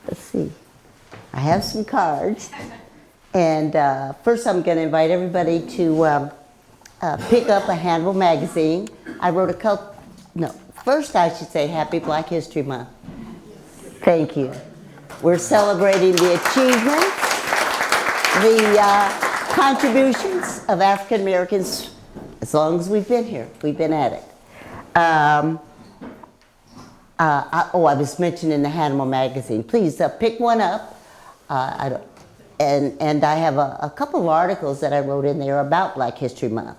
Let's see. I have some cards. And first I'm going to invite everybody to pick up a Hannibal magazine. I wrote a couple, no, first I should say Happy Black History Month. Thank you. We're celebrating the achievements, the contributions of African Americans as long as we've been here. We've been at it. I was mentioning the Hannibal magazine. Please pick one up. And I have a couple of articles that I wrote in there about Black History Month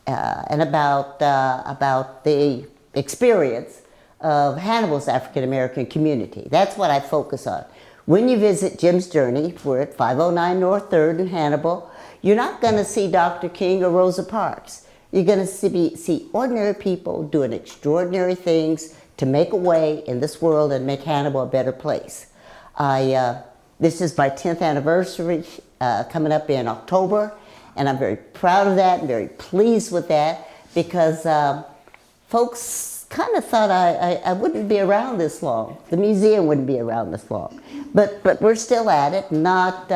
and about the experience of Hannibal's African American community. That's what I focus on. When you visit Jim's Journey, we're at 509 North 3rd in Hannibal, you're not going to see Dr. King or Rosa Parks. You're going to see ordinary people doing extraordinary things to make a way in this world and make Hannibal a better place. This is my 10th anniversary coming up in October, and I'm very proud of that and very pleased with that because folks kind of thought I wouldn't be around this long. The museum wouldn't be around this long. But we're still at it, not,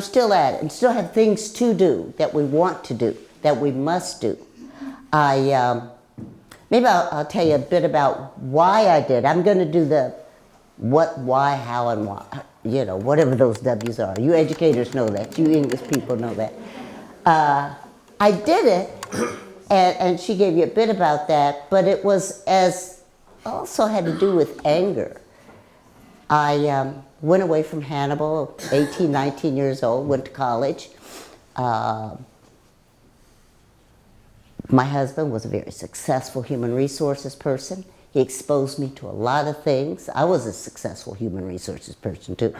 still at it, and still have things to do that we want to do, that we must do. Maybe I'll tell you a bit about why I did. I'm going to do the what, why, how, and why, whatever those W's are. You educators know that. You English people know that. I did it, and she gave you a bit about that, but it was also had to do with anger. I went away from Hannibal, 18, 19 years old, went to college. My husband was a very successful human resources person. He exposed me to a lot of things. I was a successful human resources person too.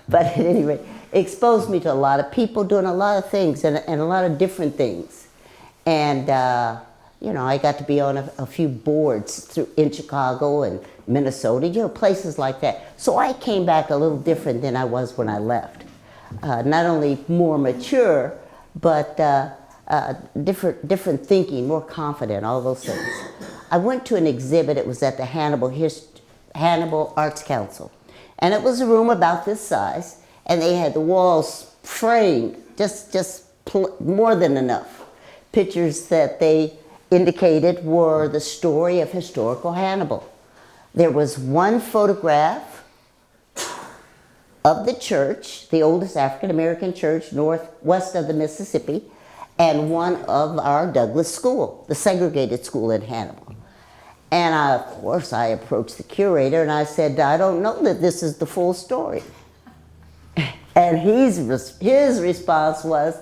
But at any rate, exposed me to a lot of people doing a lot of things and a lot of different things. And, I got to be on a few boards in Chicago and Minnesota, places like that. So I came back a little different than I was when I left. Not only more mature, but different thinking, more confident, all those things. I went to an exhibit. It was at the Hannibal Arts Council. And it was a room about this size, and they had the walls framed, just more than enough. Pictures that they indicated were the story of historical Hannibal. There was one photograph of the church, the oldest African-American church northwest of the Mississippi, and one of our Douglas School, the segregated school in Hannibal. And of course, I approached the curator and I said, I don't know that this is the full story. And his response was,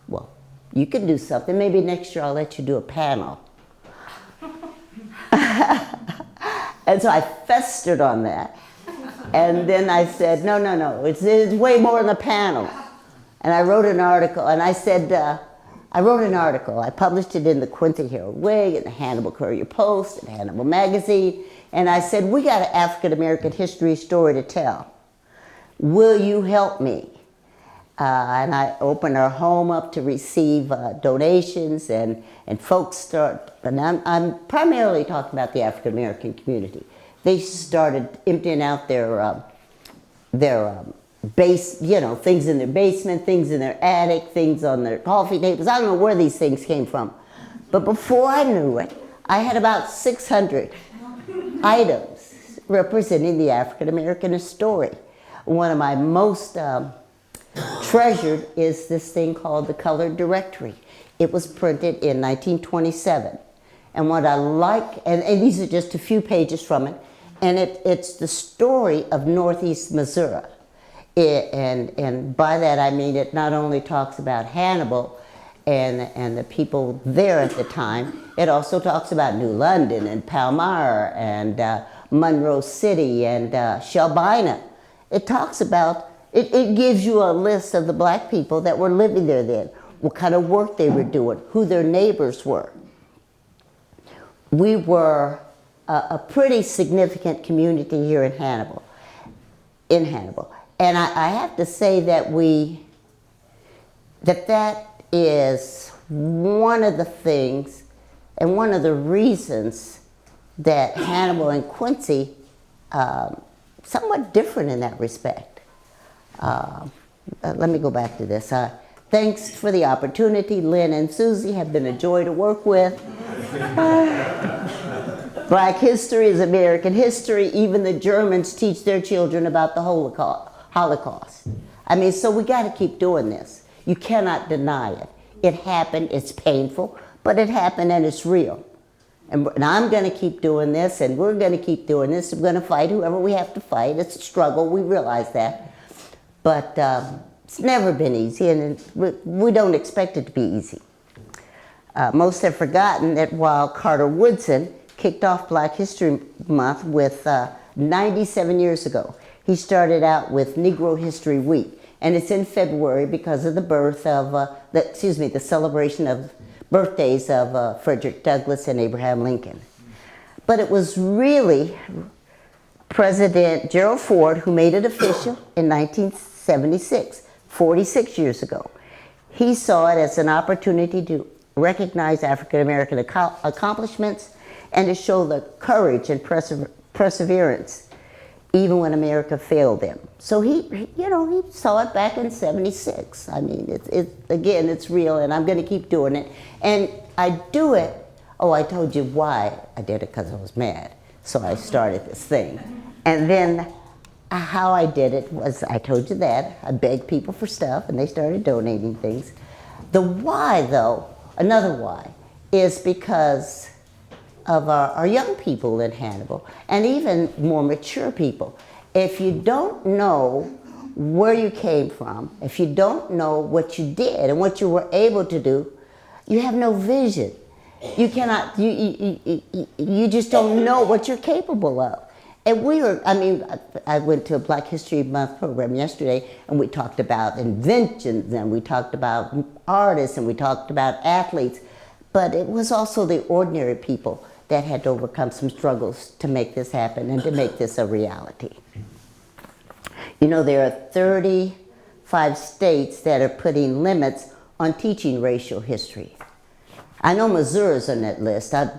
well, you can do something. Maybe next year I'll let you do a panel. And so I festered on that. And then I said, no, it's way more than a panel. And I wrote an article, and I said, I published it in the Quincy Herald Whig, in the Hannibal Courier Post, in the Hannibal Magazine, and I said, we got an African-American history story to tell. Will you help me? And I opened our home up to receive donations, and folks and I'm primarily talking about the African-American community. They started emptying out their things in their basement, things in their attic, things on their coffee tables. I don't know where these things came from. But before I knew it, I had about 600 items representing the African-American story. One of my most treasured is this thing called the Colored Directory. It was printed in 1927. And what I like, and these are just a few pages from it, and it's the story of Northeast Missouri. And by that I mean it not only talks about Hannibal and the people there at the time, it also talks about New London and Palmyra and Monroe City and Shelbina. It talks about, it gives you a list of the black people that were living there then, what kind of work they were doing, who their neighbors were. We were a pretty significant community here in Hannibal. And I have to say that that is one of the things And one of the reasons that Hannibal and Quincy, somewhat different in that respect. Let me go back to this. Thanks for the opportunity. Lynn and Susie have been a joy to work with. Black history is American history. Even the Germans teach their children about the Holocaust. I mean, so we got to keep doing this. You cannot deny it. It happened, it's painful, but it happened and it's real. And I'm going to keep doing this, and we're going to keep doing this. We're going to fight whoever we have to fight. It's a struggle, we realize that. But it's never been easy, and we don't expect it to be easy. Most have forgotten that while Carter Woodson kicked off Black History Month with 97 years ago, he started out with Negro History Week. And it's in February because of the birth of, the celebration of birthdays of Frederick Douglass and Abraham Lincoln. But it was really President Gerald Ford who made it official in 1976, 46 years ago. He saw it as an opportunity to recognize African American accomplishments and to show the courage and perseverance even when America failed them. So he saw it back in 76. I mean, again, it's real, and I'm going to keep doing it. And I do it, I told you why I did it, because I was mad. So I started this thing. And then how I did it was, I told you that, I begged people for stuff, and they started donating things. The why, though, another why, is because of our young people in Hannibal, and even more mature people. If you don't know where you came from, if you don't know what you did and what you were able to do, you have no vision. You cannot, you just don't know what you're capable of. And I went to a Black History Month program yesterday, and we talked about inventions, and we talked about artists, and we talked about athletes, but it was also the ordinary people that had to overcome some struggles to make this happen and to make this a reality. You know, there are 35 states that are putting limits on teaching racial history. I know Missouri's on that list. I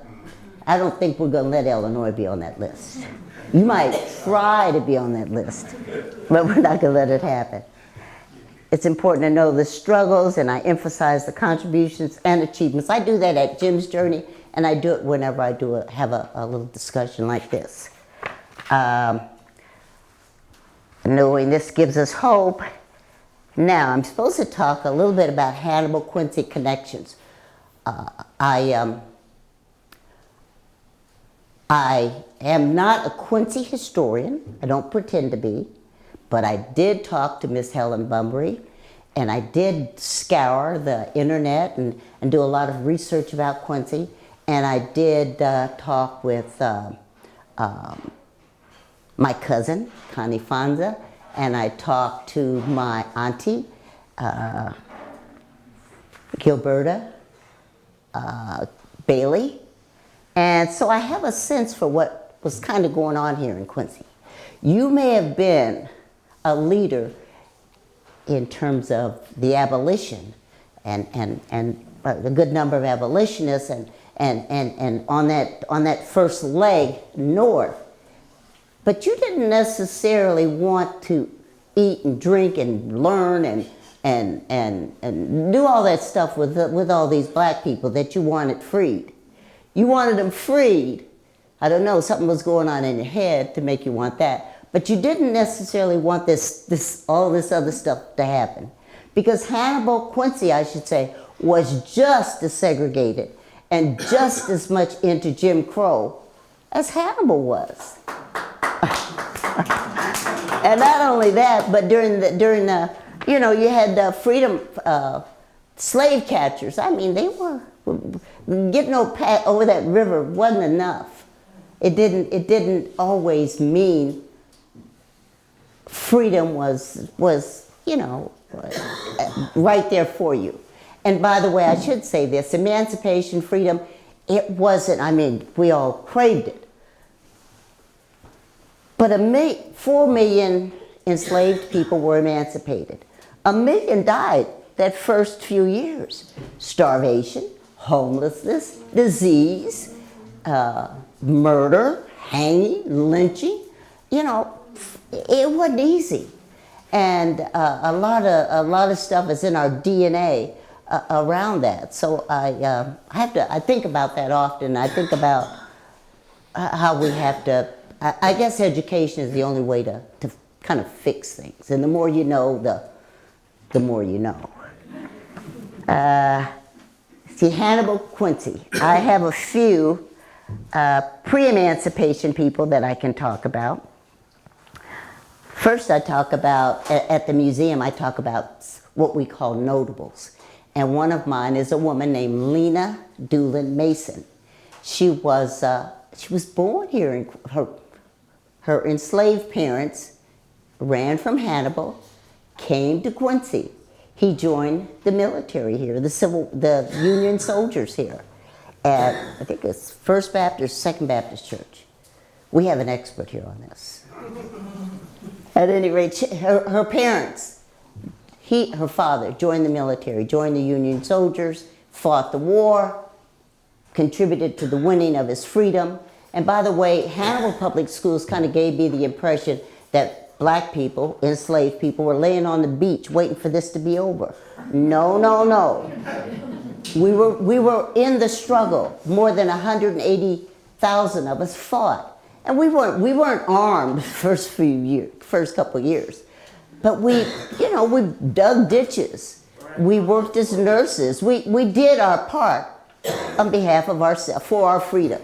don't think we're going to let Illinois be on that list. You might try to be on that list, but we're not going to let it happen. It's important to know the struggles, and I emphasize the contributions and achievements. I do that at Jim's Journey, and I do it whenever I have a little discussion like this. Knowing this gives us hope. Now, I'm supposed to talk a little bit about Hannibal-Quincy connections. I am not a Quincy historian. I don't pretend to be. But I did talk to Miss Helen Bunbury, and I did scour the internet and do a lot of research about Quincy. And I did talk with my cousin, Connie Fonza, and I talked to my auntie, Gilberta Bailey. And so I have a sense for what was kind of going on here in Quincy. You may have been a leader in terms of the abolition and a good number of abolitionists and on that first leg north. But you didn't necessarily want to eat and drink and learn and do all that stuff with all these black people that you wanted freed. You wanted them freed. I don't know, something was going on in your head to make you want that. But you didn't necessarily want all this other stuff to happen. Because Hannibal-Quincy, I should say, was just as segregated and just as much into Jim Crow as Hannibal was. And not only that, but during the you had freedom slave catchers. I mean, they were getting over that river wasn't enough. It didn't always mean freedom was right there for you. And by the way, I should say this, emancipation, freedom, it wasn't, I mean, we all craved it. But 4 million enslaved people were emancipated. 1 million died that first few years. Starvation, homelessness, disease, murder, hanging, lynching. You know, it wasn't easy. And a lot of stuff is in our DNA around that. So I think about that often. I think about how we have to, I guess education is the only way to kind of fix things. And the more you know, the more you know. See, Hannibal Quincy. I have a few pre-emancipation people that I can talk about. First, I talk about, at the museum, I talk about what we call notables. And one of mine is a woman named Lena Doolin Mason. She was born here, and her enslaved parents ran from Hannibal, came to Quincy. He joined the military here, the Union soldiers here at, I think it's First Baptist, Second Baptist Church. We have an expert here on this. At any rate, her parents, her father joined the military, joined the Union soldiers, fought the war, contributed to the winning of his freedom. And by the way, Hannibal Public Schools kind of gave me the impression that black people, enslaved people, were laying on the beach waiting for this to be over. No, no, no. We were in the struggle. More than 180,000 of us fought. And we weren't armed first couple of years. But we dug ditches. We worked as nurses. We did our part on behalf of ourselves, for our freedom.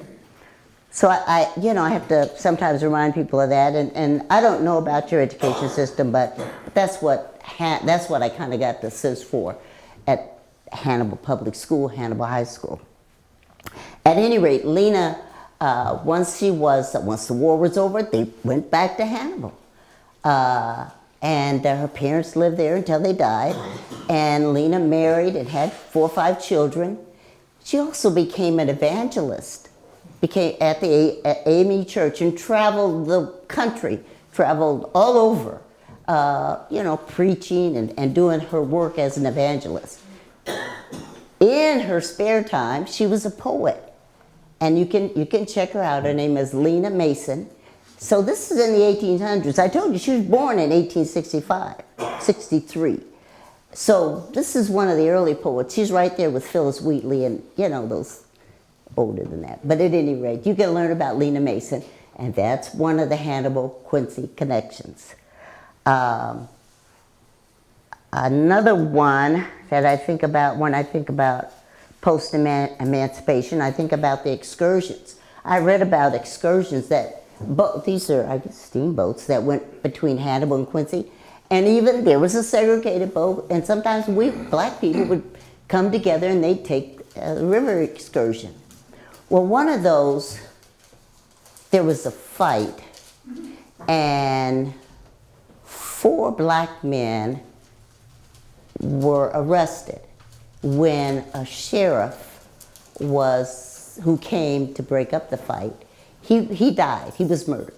So I have to sometimes remind people of that. And I don't know about your education system, but that's what I kind of got the sense for at Hannibal Public School, Hannibal High School. At any rate, Lena, once the war was over, they went back to Hannibal. And her parents lived there until they died. And Lena married and had 4 or 5 children. She also became an evangelist, became at the AME Church, and traveled the country, traveled all over, preaching and doing her work as an evangelist. In her spare time, she was a poet. And you can check her out. Her name is Lena Mason. So this is in the 1800s. I told you she was born in 63. So this is one of the early poets. She's right there with Phyllis Wheatley and, those older than that. But at any rate, you can learn about Lena Mason, and that's one of the Hannibal Quincy connections. Another one that I think about when I think about post-emancipation, I think about the excursions. I read about excursions these are, I guess, steamboats that went between Hannibal and Quincy. And even there was a segregated boat, and sometimes we, black people, would come together and they'd take a river excursion. Well, one of those, there was a fight, and 4 black men were arrested when a sheriff who came to break up the fight, he died. He was murdered.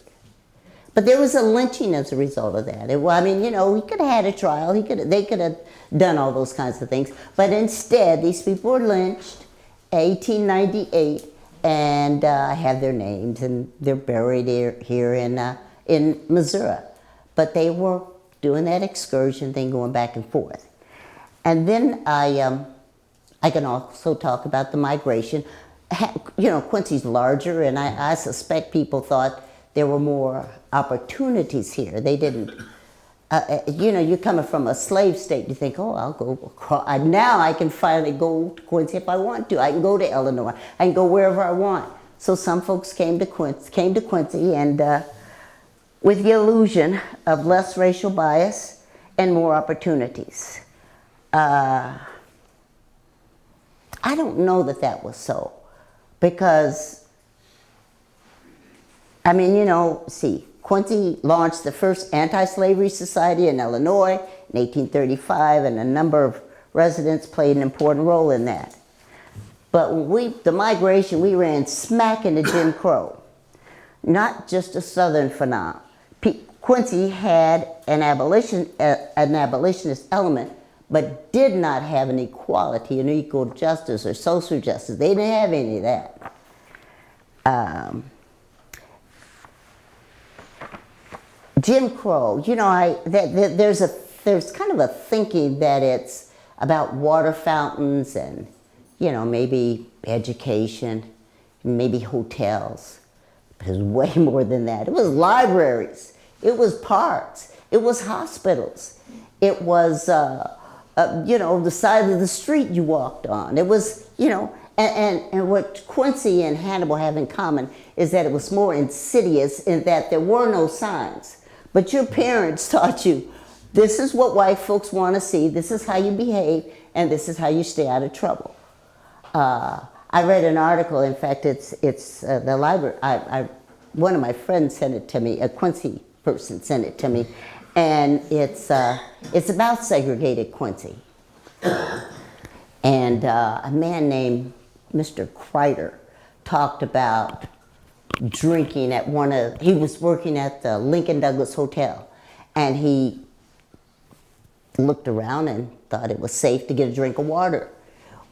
But there was a lynching as a result of that. He could have had a trial. They could have done all those kinds of things. But instead, these people were lynched in 1898, and I have their names, and they're buried here in Missouri. But they were doing that excursion thing, going back and forth. And then I can also talk about the migration. Quincy's larger, and I suspect people thought there were more opportunities here. They didn't, you're coming from a slave state, you think, oh, I'll go across. Now I can finally go to Quincy if I want to. I can go to Illinois. I can go wherever I want. So some folks came to Quincy, and with the illusion of less racial bias and more opportunities. I don't know that was so, because Quincy launched the first anti-slavery society in Illinois in 1835, and a number of residents played an important role in that. But the migration, we ran smack into Jim Crow, not just a Southern phenomenon. Quincy had an abolitionist element, but did not have an equality and equal justice or social justice. They didn't have any of that. Jim Crow, you know, there's kind of a thinking that it's about water fountains and, you know, maybe education, maybe hotels. It was way more than that. It was libraries. It was parks. It was hospitals. It was, you know, the side of the street you walked on. It was, you know, and what Quincy and Hannibal have in common is that it was more insidious in that there were no signs. But your parents taught you, this is what white folks want to see, this is how you behave, and this is how you stay out of trouble. I read an article, in fact, it's the library, one of my friends sent it to me, a Quincy person sent it to me, and it's about segregated Quincy. And a man named Mr. Kreider talked about drinking at he was working at the Lincoln Douglas Hotel, and he looked around and thought it was safe to get a drink of water.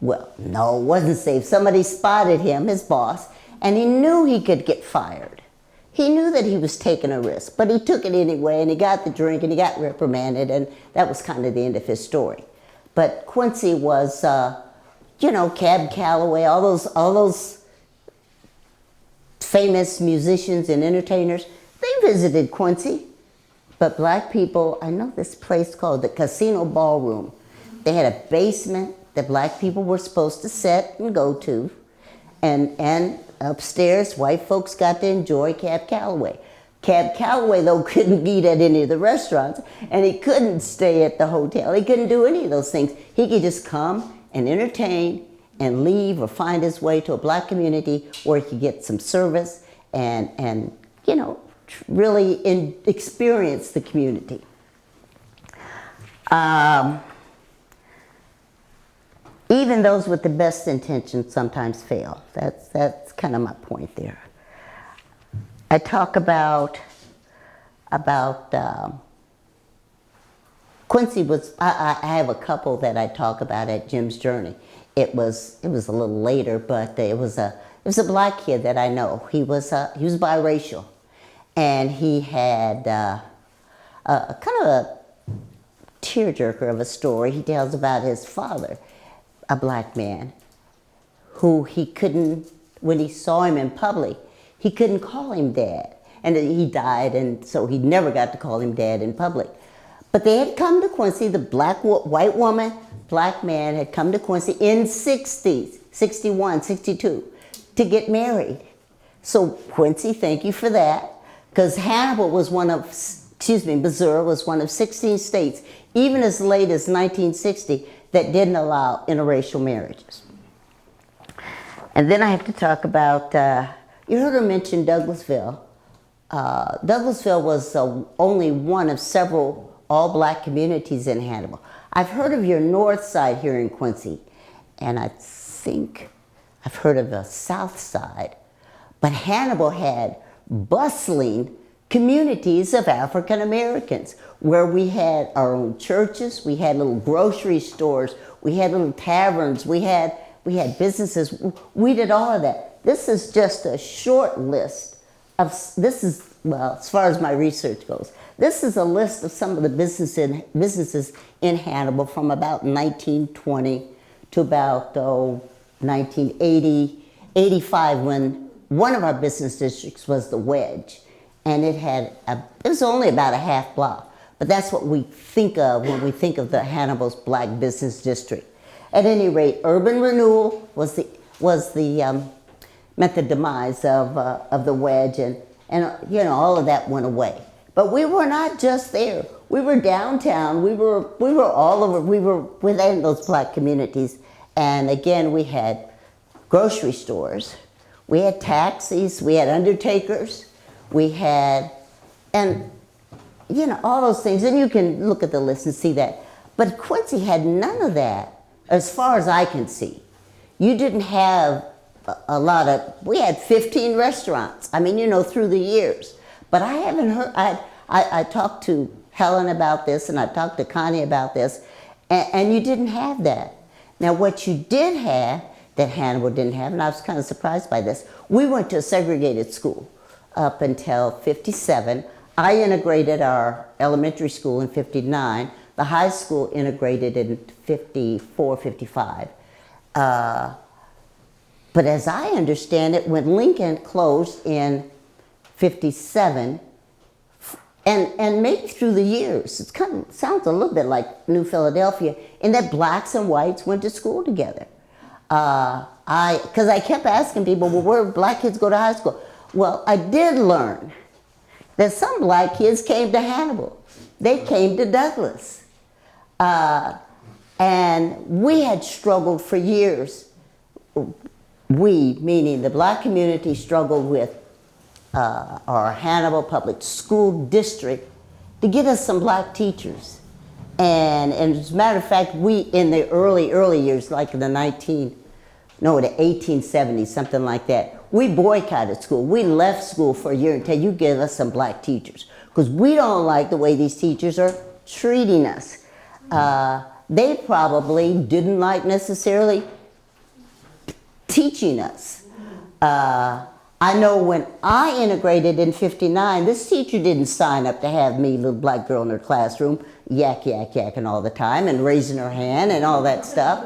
Well, no, it wasn't safe. Somebody spotted him, his boss, and he knew he could get fired. He knew that he was taking a risk, but he took it anyway, and he got the drink, and he got reprimanded, and that was kind of the end of his story. But Quincy was, you know, Cab Calloway, all those famous musicians and entertainers, they visited Quincy. But black people, I know this place called the Casino Ballroom. They had a basement that black people were supposed to sit and go to. And upstairs, white folks got to enjoy Cab Calloway. Cab Calloway, though, couldn't eat at any of the restaurants, and he couldn't stay at the hotel. He couldn't do any of those things. He could just come and entertain and leave or find his way to a black community where he could get some service and you know, really experience the community. Even those with the best intentions sometimes fail. That's kind of my point there. I talk about Quincy was, I have a couple that I talk about at Jim's Journey. It was a little later, but it was a black kid that I know. He was biracial, and he had a kind of a tearjerker of a story. He tells about his father, a black man, who he couldn't, when he saw him in public, he couldn't call him dad. And he died, and so he never got to call him dad in public. But they had come to Quincy, the white woman, black man had come to Quincy in 60s, 61, 62, to get married. So Quincy, thank you for that, because Hannibal was Missouri was one of 16 states, even as late as 1960, that didn't allow interracial marriages. And then I have to talk about, you heard her mention Douglasville. Douglasville was only one of several all-black communities in Hannibal. I've heard of your north side here in Quincy, and I think I've heard of the south side. But Hannibal had bustling communities of African Americans where we had our own churches, we had little grocery stores, we had little taverns, we had businesses. We did all of that. This is just a short list of, well, as far as my research goes, this is a list of some of the businesses in Hannibal from about 1920 to about 1980, 85, when one of our business districts was the Wedge. And it was only about a half block. But that's what we think of when we think of the Hannibal's Black Business District. At any rate, urban renewal meant the demise of the Wedge, and you know, all of that went away. But we were not just there. We were downtown. We were all over. We were within those black communities. And again, we had grocery stores. We had taxis. We had undertakers. We had, and you know, all those things. And you can look at the list and see that. But Quincy had none of that, as far as I can see. You didn't have a lot of, we had 15 restaurants. I mean, you know, through the years. But I haven't heard, I talked to Helen about this, and I talked to Connie about this, And you didn't have that. Now, what you did have that Hannibal didn't have, and I was kind of surprised by this, we went to a segregated school up until 57. I integrated our elementary school in 59. The high school integrated in 54, 55. But as I understand it, when Lincoln closed in 57, and maybe through the years, it kind of sounds a little bit like New Philadelphia, in that blacks and whites went to school together. Because I kept asking people, well, where black kids go to high school? Well, I did learn that some black kids came to Hannibal. They came to Douglas. And we had struggled for years. We, meaning the black community, struggled with our Hannibal Public School District to get us some black teachers. And as a matter of fact, we, in the early years, like in the 1870s, something like that, we boycotted school. We left school for a year until you give us some black teachers, because we don't like the way these teachers are treating us. They probably didn't like necessarily teaching us. I know when I integrated in 59, this teacher didn't sign up to have me, little black girl in her classroom, yakking all the time and raising her hand and all that stuff.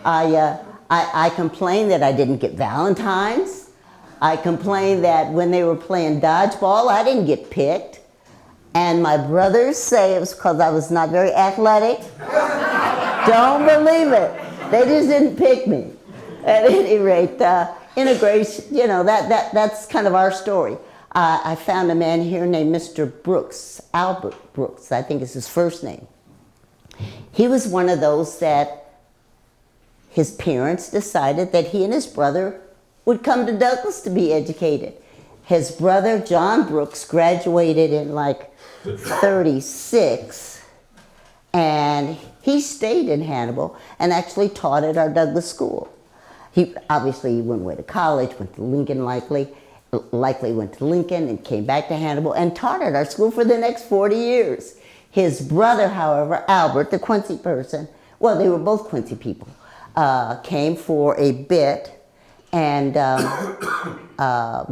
I complained that I didn't get Valentine's. I complained that when they were playing dodgeball, I didn't get picked. And my brothers say it was because I was not very athletic. Don't believe it. They just didn't pick me. At any rate, integration, you know, that's kind of our story. I found a man here named Mr. Brooks, Albert Brooks, I think is his first name. He was one of those that his parents decided that he and his brother would come to Douglas to be educated. His brother, John Brooks, graduated in like 36, and he stayed in Hannibal and actually taught at our Douglas school. He went away to college, went to Lincoln likely went to Lincoln and came back to Hannibal and taught at our school for the next 40 years. His brother, however, Albert, the Quincy person, well, they were both Quincy people, came for a bit and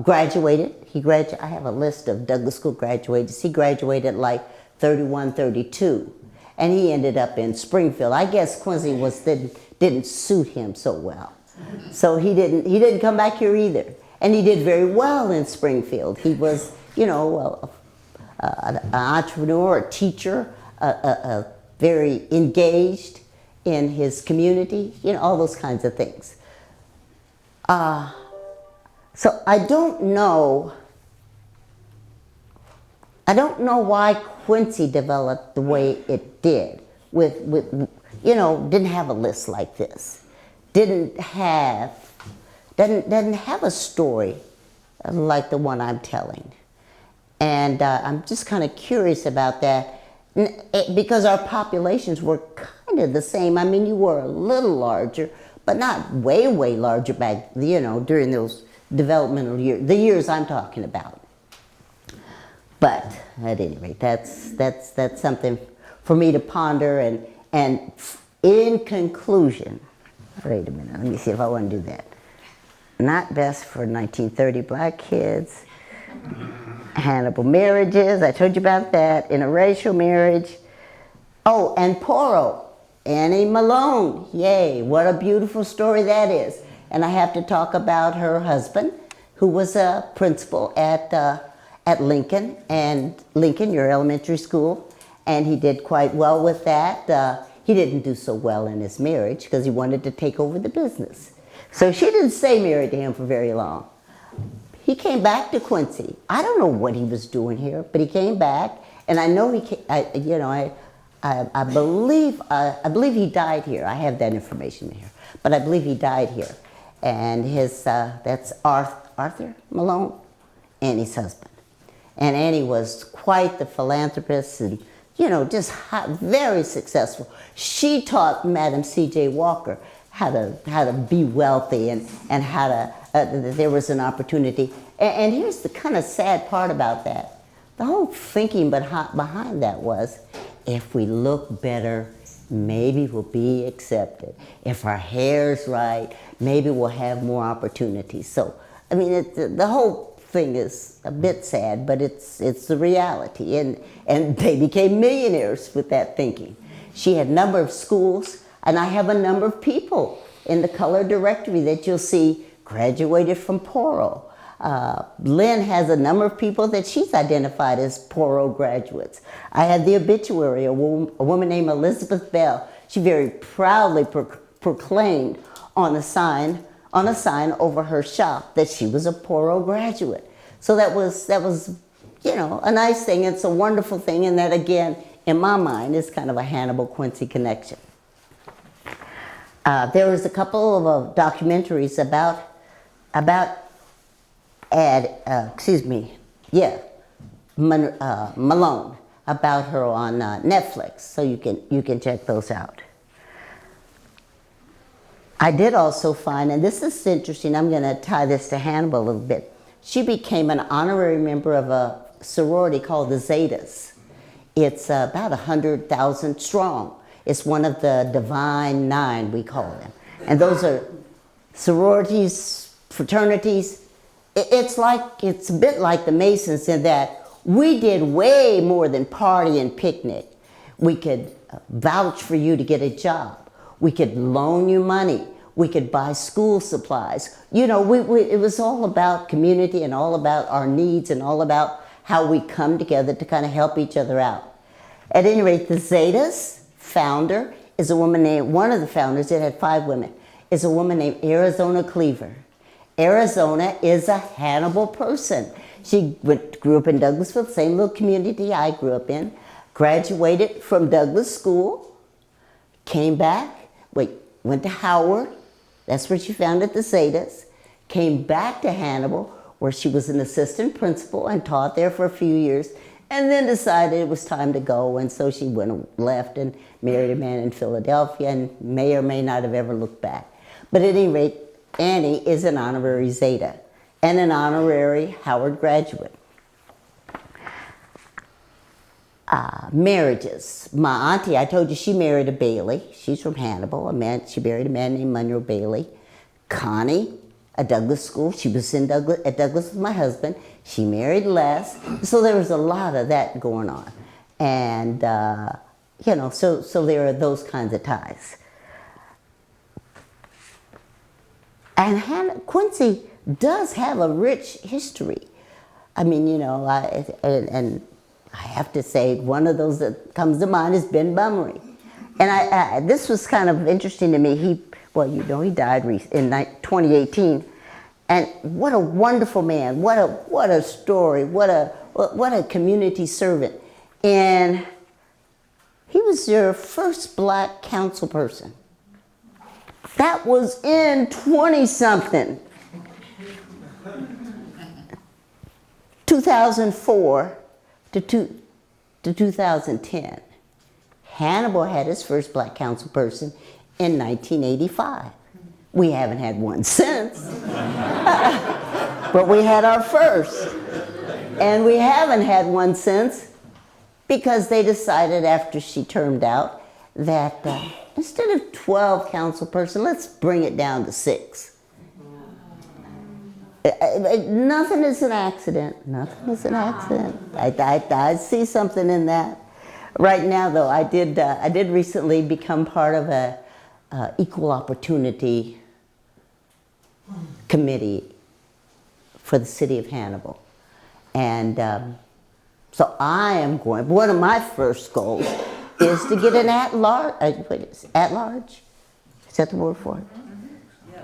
graduated. I have a list of Douglas School graduates. He graduated like 31, 32, and he ended up in Springfield. I guess Quincy didn't suit him so well. So he didn't come back here either. And he did very well in Springfield. He was, you know, an entrepreneur, a teacher, very engaged in his community, you know, all those kinds of things. So I don't know why Quincy developed the way it did with you know, didn't have a list like this. Doesn't have a story like the one I'm telling. And I'm just kind of curious about that because our populations were kind of the same. I mean, you were a little larger, but not way larger back, you know, during those developmental years, the years I'm talking about. But at any rate, that's something for me to ponder. And in conclusion, wait a minute, let me see if I want to do that. Not best for 1930 black kids. Hannibal marriages, I told you about that. Interracial marriage. Oh, and Poro, Annie Malone. Yay, what a beautiful story that is. And I have to talk about her husband, who was a principal at Lincoln, your elementary school, and he did quite well with that. He didn't do so well in his marriage because he wanted to take over the business. So she didn't stay married to him for very long. He came back to Quincy. I don't know what he was doing here, but he came back, and I know I believe he died here. I have that information here, but I believe he died here. And that's Arthur Malone, Annie's husband. And Annie was quite the philanthropist and, you know, just very successful. She taught Madam C.J. Walker how to be wealthy and how to, there was an opportunity. And here's the kind of sad part about that. The whole thinking behind that was, if we look better, maybe we'll be accepted. If our hair's right, maybe we'll have more opportunities. So, I mean, the whole thing is a bit sad, but it's the reality. And they became millionaires with that thinking. She had a number of schools, and I have a number of people in the color directory that you'll see graduated from Poro. Lynn has a number of people that she's identified as Poro graduates. I had the obituary, a woman named Elizabeth Bell. She very proudly proclaimed on a sign over her shop that she was a Poro graduate. So that was you know, a nice thing. It's a wonderful thing, and that again, in my mind, is kind of a Hannibal-Quincy connection. There was a couple of documentaries about Malone, about her on Netflix, so you can check those out. I did also find, and this is interesting, I'm going to tie this to Hannibal a little bit. She became an honorary member of a sorority called the Zetas. It's about 100,000 strong. It's one of the Divine Nine, we call them. And those are sororities, fraternities. It's a bit like the Masons in that we did way more than party and picnic. We could vouch for you to get a job. We could loan you money. We could buy school supplies. You know, it was all about community and all about our needs and all about how we come together to kind of help each other out. At any rate, the Zetas founder is a woman named, one of the founders, it had 5 women, is a woman named Arizona Cleaver. Arizona is a Hannibal person. She grew up in Douglasville, the same little community I grew up in, graduated from Douglas School, came back, went to Howard, that's where she founded the Zetas, came back to Hannibal, where she was an assistant principal and taught there for a few years, and then decided it was time to go, and so she left and married a man in Philadelphia and may or may not have ever looked back. But at any rate, Annie is an honorary Zeta and an honorary Howard graduate. Marriages. My auntie, I told you, she married a Bailey. She's from Hannibal. She married a man named Monroe Bailey. Connie, a Douglas school. She was at Douglas with my husband. She married Les. So there was a lot of that going on. And, you know, so there are those kinds of ties. And Quincy does have a rich history. I mean, you know, and I have to say, one of those that comes to mind is Ben Bummery. And this was kind of interesting to me. He died in 2018. And what a wonderful man. What a story. What a community servant. And he was your first black council person. That was in 20-something. 2004 to 2010. Hannibal had his first black council person in 1985. We haven't had one since. But we had our first. And we haven't had one since because they decided after she termed out that instead of 12 council person, let's bring it down to 6. Nothing is an accident. Nothing is an accident. I see something in that. Right now, though, I did recently become part of a equal opportunity committee for the city of Hannibal, and so I am going. One of my first goals is to get an at-large. At-large? Is that the word for it?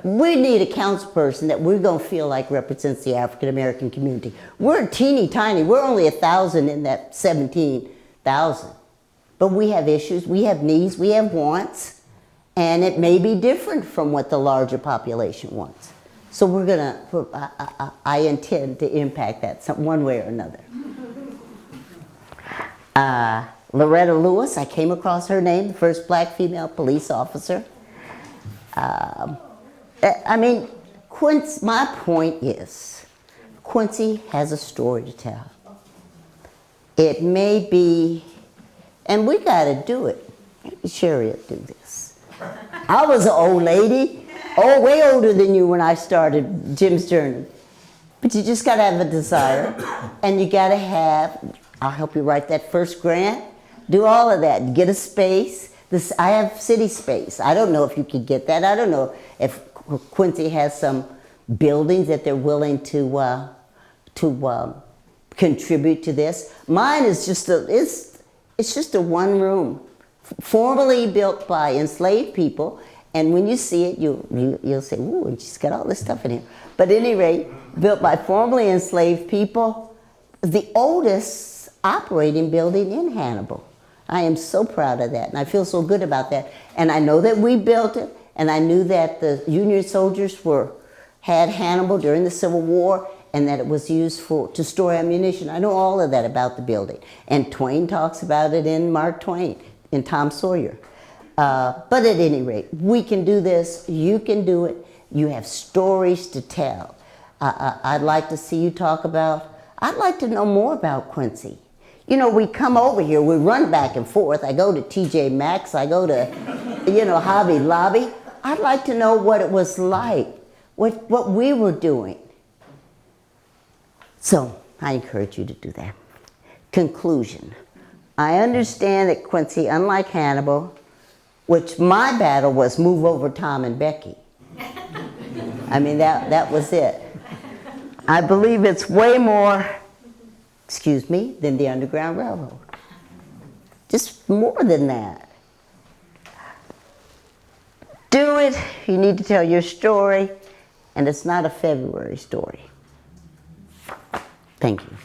We need a council person that we're going to feel like represents the African American community. We're teeny tiny. We're only 1,000 in that 17,000. But we have issues, we have needs, we have wants, and it may be different from what the larger population wants. So we're going to, I intend to impact that one way or another. Loretta Lewis, I came across her name, the first black female police officer. I mean, my point is, Quincy has a story to tell. It may be, and we got to do it. maybe Sherry will do this. I was an old lady, way older than you when I started Jim's Journey. But you just got to have a desire, and you got to have, I'll help you write that first grant, do all of that, get a space. I have city space. I don't know if you could get that. I don't know if Quincy has some buildings that they're willing to contribute to this. Mine is just it's just a one room, formerly built by enslaved people, and when you see it, you'll say, ooh, and she's got all this stuff in here. But at any rate, built by formerly enslaved people, the oldest operating building in Hannibal. I am so proud of that, and I feel so good about that. And I know that we built it, and I knew that the Union soldiers had Hannibal during the Civil War, and that it was used to store ammunition. I know all of that about the building. And Twain talks about it in Mark Twain, in Tom Sawyer. But at any rate, we can do this, you can do it, you have stories to tell. I'd like to see you talk about, I'd like to know more about Quincy. You know, we come over here, we run back and forth. I go to TJ Maxx, I go to, Hobby Lobby. I'd like to know what it was like, what we were doing. So, I encourage you to do that. Conclusion. I understand that Quincy, unlike Hannibal, which my battle was move over Tom and Becky. I mean, that was it. I believe it's way more, than the Underground Railroad. Just more than that. Do it. You need to tell your story, and it's not a February story. Thank you.